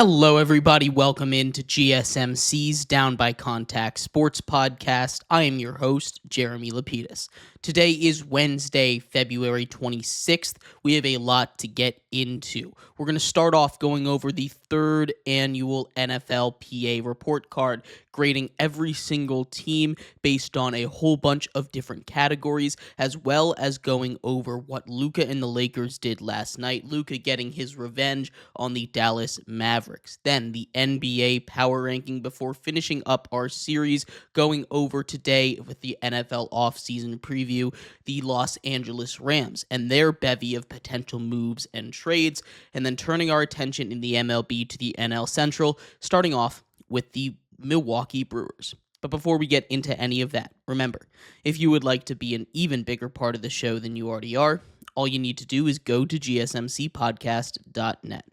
Hello, everybody. Welcome into GSMC's Down by Contact Sports Podcast. I am your host, Jeremy Lapidus. Today is Wednesday, February 26th. We have a lot to get into. We're going to start off going over the third annual NFLPA report card, grading every single team based on a whole bunch of different categories, as well as going over what Luka and the Lakers did last night. Luka getting his revenge on the Dallas Mavericks. Then the NBA power ranking before finishing up our series, going over today with the NFL offseason preview, the Los Angeles Rams and their bevy of potential moves and trades, and then turning our attention in the MLB to the NL Central, starting off with the Milwaukee Brewers. But before we get into any of that, remember, if you would like to be an even bigger part of the show than you already are, all you need to do is go to gsmcpodcast.net.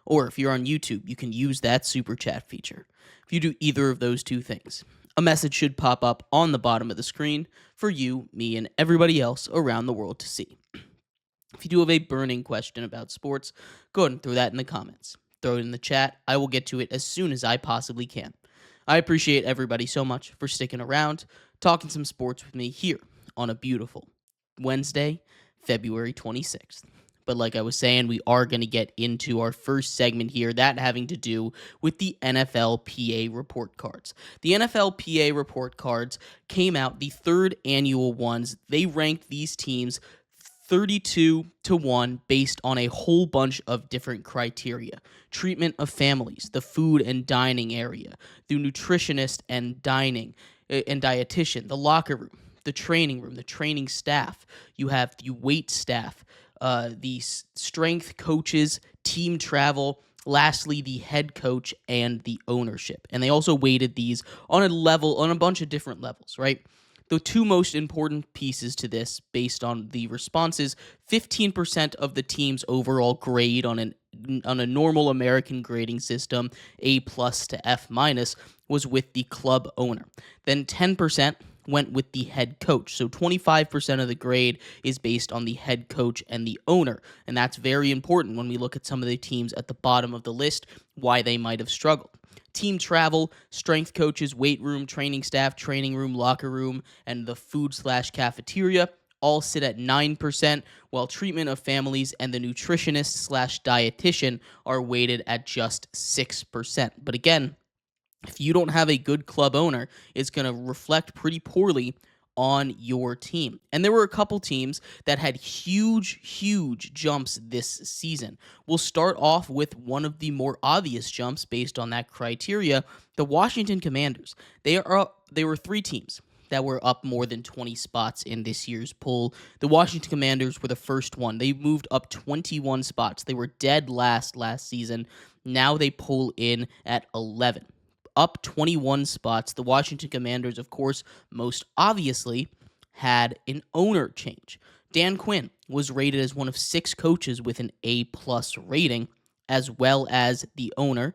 Or if you're on YouTube, you can use that super chat feature. If you do either of those two things, a message should pop up on the bottom of the screen for you, me, and everybody else around the world to see. If you do have a burning question about sports, go ahead and throw that in the comments. Throw it in the chat. I will get to it as soon as I possibly can. I appreciate everybody so much for sticking around, talking some sports with me here on a beautiful Wednesday, February 26th. But like I was saying, we are going to get into our first segment here, that having to do with the NFLPA report cards. The NFLPA report cards came out, the third annual ones. They ranked these teams 32-1 based on a whole bunch of different criteria. Treatment of families, the food and dining area, the nutritionist and dining and dietitian, the locker room, the training staff. You have the weight staff, the strength coaches, team travel, lastly, the head coach and the ownership. And they also weighted these on a bunch of different levels, right? The two most important pieces to this, based on the responses, 15% of the team's overall grade on a normal American grading system, A+ to F-, was with the club owner. Then 10% went with the head coach. So 25% of the grade is based on the head coach and the owner. And that's very important when we look at some of the teams at the bottom of the list, why they might have struggled. Team travel, strength coaches, weight room, training staff, training room, locker room, and the food/cafeteria all sit at 9%, while treatment of families and the nutritionist/dietitian are weighted at just 6%. But again, if you don't have a good club owner, it's going to reflect pretty poorly on your team. And there were a couple teams that had huge jumps this season. We'll start off with one of the more obvious jumps based on that criteria, the Washington Commanders. They were three teams that were up more than 20 spots in this year's poll. The Washington Commanders were the first one. They moved up 21 spots. They were dead last season. Now they pull in at 11. Up 21 spots. The Washington Commanders, of course, most obviously had an owner change. Dan Quinn was rated as one of 6 coaches with an A+ rating, as well as the owner,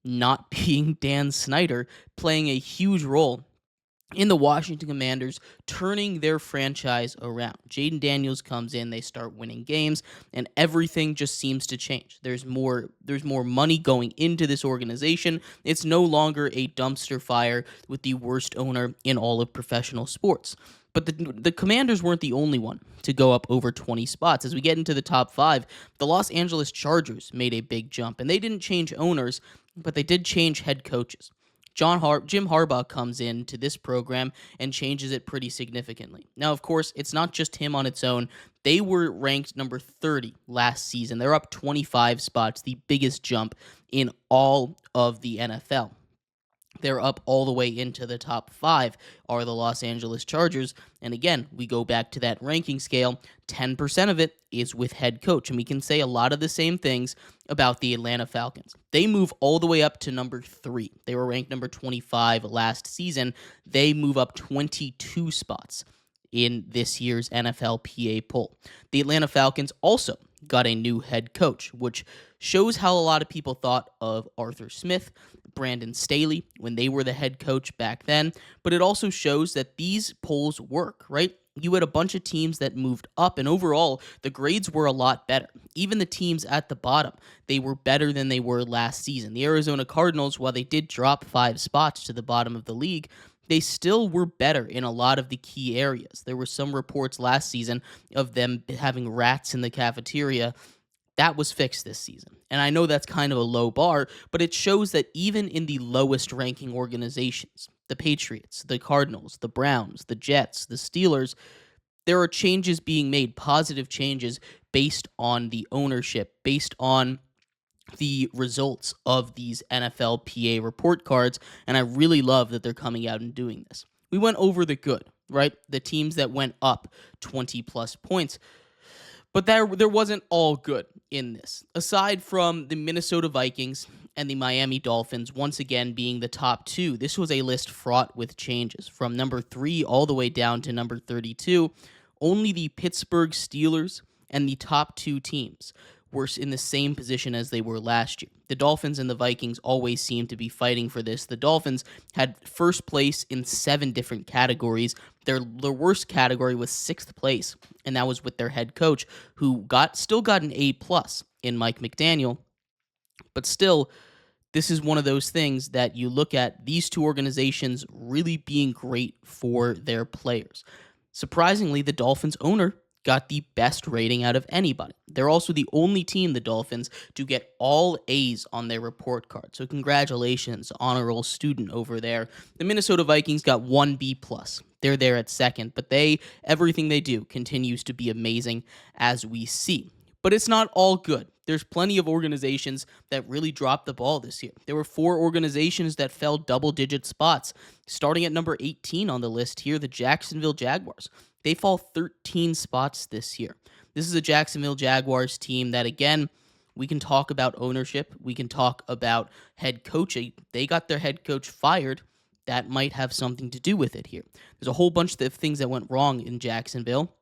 not being Dan Snyder, playing a huge role in the Washington Commanders turning their franchise around. Jaden Daniels comes in, they start winning games, and everything just seems to change. There's more money going into this organization. It's no longer a dumpster fire with the worst owner in all of professional sports. But the Commanders weren't the only one to go up over 20 spots. As we get into the top 5, the Los Angeles Chargers made a big jump, and they didn't change owners, but they did change head coaches. Jim Harbaugh comes into this program and changes it pretty significantly. Now, of course, it's not just him on its own. They were ranked number 30 last season. They're up 25 spots, the biggest jump in all of the NFL. They're up all the way into the top 5 are the Los Angeles Chargers. And again, we go back to that ranking scale. 10% of it is with head coach. And we can say a lot of the same things about the Atlanta Falcons. They move all the way up to number 3. They were ranked number 25 last season. They move up 22 spots in this year's NFLPA poll. The Atlanta Falcons also got a new head coach, which shows how a lot of people thought of Arthur Smith, Brandon Staley when they were the head coach back then, but it also shows that these polls work, right? You had a bunch of teams that moved up, and overall, the grades were a lot better. Even the teams at the bottom, they were better than they were last season. The Arizona Cardinals, while they did drop 5 spots to the bottom of the league, they still were better in a lot of the key areas. There were some reports last season of them having rats in the cafeteria. That was fixed this season. And I know that's kind of a low bar, but it shows that even in the lowest ranking organizations, the Patriots, the Cardinals, the Browns, the Jets, the Steelers, there are changes being made, positive changes based on the ownership, based on the results of these NFLPA report cards, and I really love that they're coming out and doing this. We went over the good, right? The teams that went up 20 plus points. But there wasn't all good in this. Aside from the Minnesota Vikings and the Miami Dolphins once again being the top two, this was a list fraught with changes. From number 3 all the way down to number 32, only the Pittsburgh Steelers and the top 2 teams were in the same position as they were last year. The Dolphins and the Vikings always seem to be fighting for this. The Dolphins had first place in 7 different categories. Their worst category was 6th place, and that was with their head coach, who still got an A+ in Mike McDaniel. But still, this is one of those things that you look at these two organizations really being great for their players. Surprisingly, the Dolphins owner got the best rating out of anybody. They're also the only team, the Dolphins, to get all A's on their report card. So congratulations, honor roll student over there. The Minnesota Vikings got 1 B+. They're there at second, but everything they do continues to be amazing, as we see. But it's not all good. There's plenty of organizations that really dropped the ball this year. There were 4 organizations that fell double-digit spots. Starting at number 18 on the list here, the Jacksonville Jaguars. They fall 13 spots this year. This is a Jacksonville Jaguars team that, again, we can talk about ownership. We can talk about head coaching. They got their head coach fired. That might have something to do with it here. There's a whole bunch of things that went wrong in Jacksonville.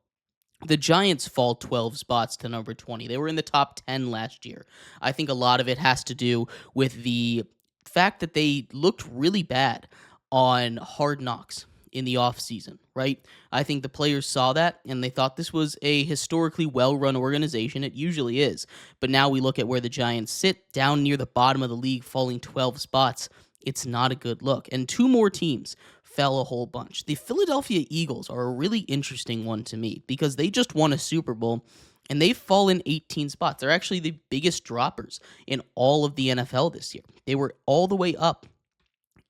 The Giants fall 12 spots to number 20. They were in the top 10 last year. I think a lot of it has to do with the fact that they looked really bad on Hard Knocks in the offseason, right? I think the players saw that and they thought this was a historically well-run organization. It usually is. But now we look at where the Giants sit, down near the bottom of the league, falling 12 spots. It's not a good look. And 2 more teams fell a whole bunch. The Philadelphia Eagles are a really interesting one to me because they just won a Super Bowl and they've fallen 18 spots. They're actually the biggest droppers in all of the NFL this year. They were all the way up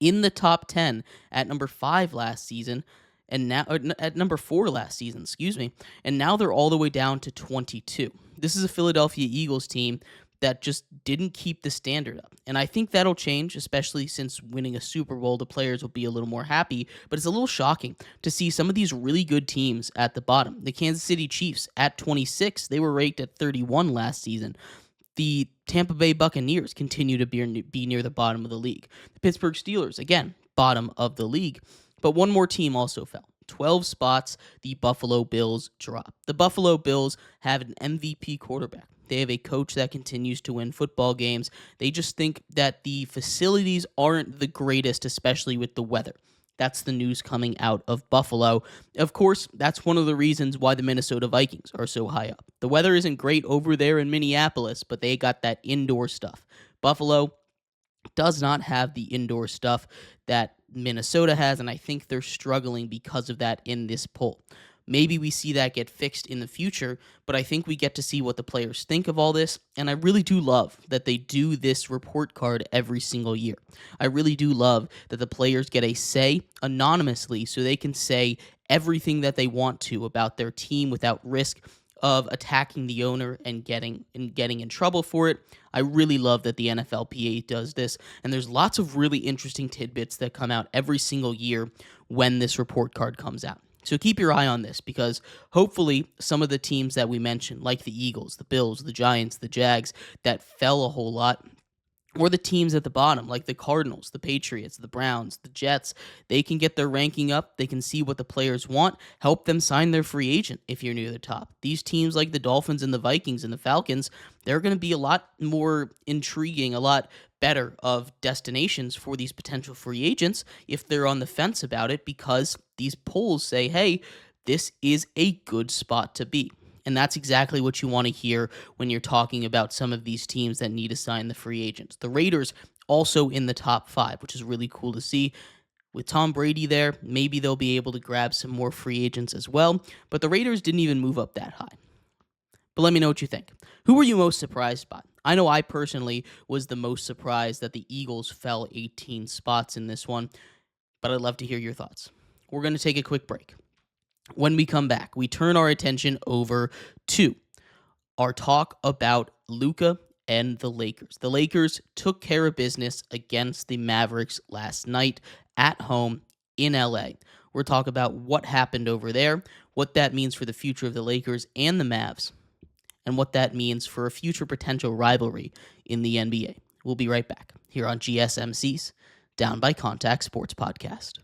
in the top 10 at number 5 last season, and now at number 4 last season, and now they're all the way down to 22. This is a Philadelphia Eagles team that just didn't keep the standard up. And I think that'll change, especially since winning a Super Bowl, the players will be a little more happy. But it's a little shocking to see some of these really good teams at the bottom. The Kansas City Chiefs at 26, they were ranked at 31 last season. The Tampa Bay Buccaneers continue to be near the bottom of the league. The Pittsburgh Steelers, again, bottom of the league. But one more team also fell. 12 spots, the Buffalo Bills drop. The Buffalo Bills have an MVP quarterback. They have a coach that continues to win football games. They just think that the facilities aren't the greatest, especially with the weather. That's the news coming out of Buffalo. Of course, that's one of the reasons why the Minnesota Vikings are so high up. The weather isn't great over there in Minneapolis, but they got that indoor stuff. Buffalo does not have the indoor stuff that Minnesota has, and I think they're struggling because of that in this poll. Maybe we see that get fixed in the future, but I think we get to see what the players think of all this, and I really do love that they do this report card every single year. I really do love that the players get a say anonymously so they can say everything that they want to about their team without risk of attacking the owner and getting in trouble for it. I really love that the NFLPA does this, and there's lots of really interesting tidbits that come out every single year when this report card comes out. So keep your eye on this because hopefully some of the teams that we mentioned, like the Eagles, the Bills, the Giants, the Jags, that fell a whole lot, or the teams at the bottom, like the Cardinals, the Patriots, the Browns, the Jets, they can get their ranking up. They can see what the players want, help them sign their free agent if you're near the top. These teams like the Dolphins and the Vikings and the Falcons, they're going to be a lot more intriguing, a lot better of destinations for these potential free agents if they're on the fence about it because these polls say, hey, this is a good spot to be. And that's exactly what you want to hear when you're talking about some of these teams that need to sign the free agents. The Raiders also in the top 5, which is really cool to see. With Tom Brady there, maybe they'll be able to grab some more free agents as well. But the Raiders didn't even move up that high. But let me know what you think. Who were you most surprised by? I know I personally was the most surprised that the Eagles fell 18 spots in this one, but I'd love to hear your thoughts. We're going to take a quick break. When we come back, we turn our attention over to our talk about Luka and the Lakers. The Lakers took care of business against the Mavericks last night at home in LA. We'll talk about what happened over there, what that means for the future of the Lakers and the Mavs, and what that means for a future potential rivalry in the NBA. We'll be right back here on GSMC's Down by Contact Sports Podcast.